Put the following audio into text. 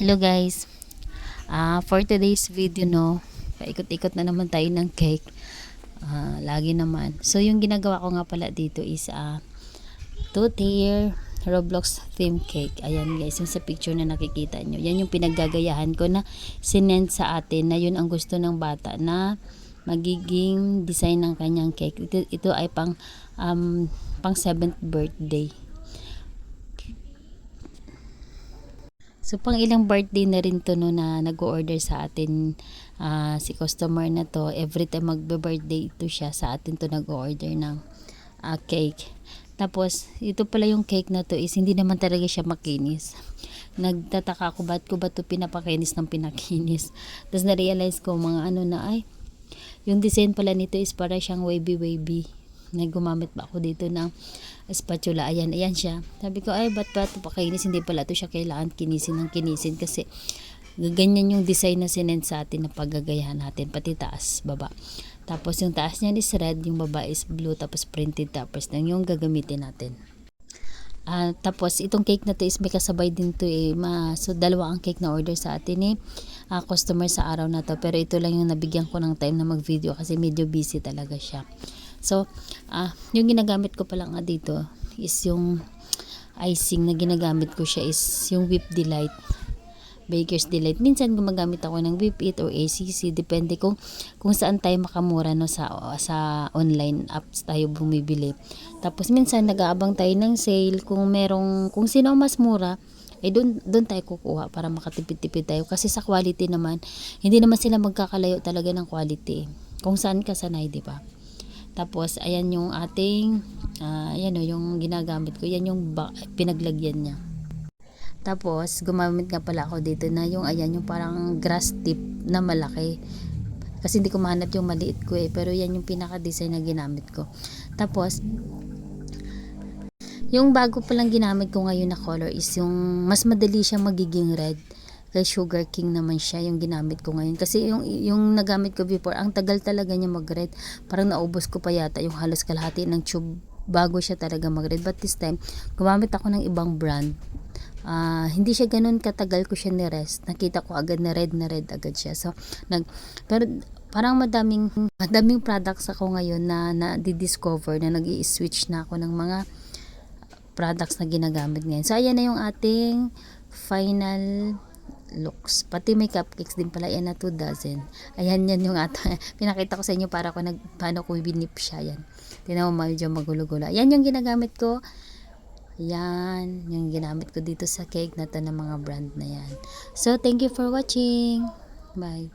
Hello guys. For today's video paikot-ikot na naman tayo ng cake. Lagi naman. So yung ginagawa ko nga pala dito is two-tier Roblox theme cake. Ayan guys, yung sa picture na nakikita nyo. Yan yung pinaggagayahan ko na sinend sa atin na yun ang gusto ng bata na magiging design ng kanyang cake. Ito ay pang 7th birthday. So pang ilang birthday na rin to na nag-order sa atin si customer na to. Every time magbe-birthday ito siya, sa atin to nag-order ng cake. Tapos ito pala yung cake na to is hindi naman talaga siya makinis. Nagtataka ako ba't ko ba to pinapakinis ng pinakinis. Tapos na-realize ko mga yung design pala nito is para siyang wavy. Gumamit ba ako dito ng spatula. Ayan siya. Sabi ko ba't pakinis, hindi pala ito siya kailangan kinisin kasi ganyan yung design na sinend sa atin na paggagayahan natin, pati taas, baba. Tapos yung taas niyan is red, yung baba is blue, tapos printed toppers lang yung gagamitin natin. Tapos itong cake na to is may kasabay din to so dalawa ang cake na order sa atin customer sa araw na to, pero ito lang yung nabigyan ko ng time na mag video kasi medyo busy talaga siya. So yung ginagamit ko pala nga dito is yung icing na ginagamit ko siya is yung Whip Delight, Baker's Delight. Minsan gumagamit ako ng Whip It or ACC, depende kung saan tayo makamura sa online apps tayo bumibili. Tapos minsan nag-aabang tayo ng sale, kung sino mas mura doon tayo kukuha para makatipid-tipid tayo, kasi sa quality naman hindi naman sila magkakalayo talaga ng quality kung saan ka sanay, di ba? Tapos ayan yung ating yung ginagamit ko, yan yung pinaglagyan niya. Tapos gumamit nga pala ako dito na yung parang grass tip na malaki, kasi hindi ko mahanap yung maliit ko pero yan yung pinaka design na ginamit ko. Tapos yung bago palang ginamit ko ngayon na color is yung mas madali siyang magiging red. Kay Sugar King naman siya yung ginamit ko ngayon, kasi yung nagamit ko before ang tagal talaga niya mag red, parang naubos ko pa yata yung halos kalahati ng tube bago siya talaga mag red. But this time gumamit ako ng ibang brand. Hindi siya ganun katagal ko siya ni-rest, nakita ko agad na red agad siya. So pero parang madaming products ako ngayon na di-discover, na nag-i-switch na ako ng mga products na ginagamit ngayon. So ayan na yung ating final looks. Pati may cupcakes din pala yan na 2 dozen. Ayan yan yung pinakita ko sa inyo para paano ko binip siya. Yan. Tingnan mo, medyo magulo-gulo. Ayan yung ginagamit ko. Yan yung ginamit ko dito sa cake na to ng mga brand na yan. So thank you for watching. Bye.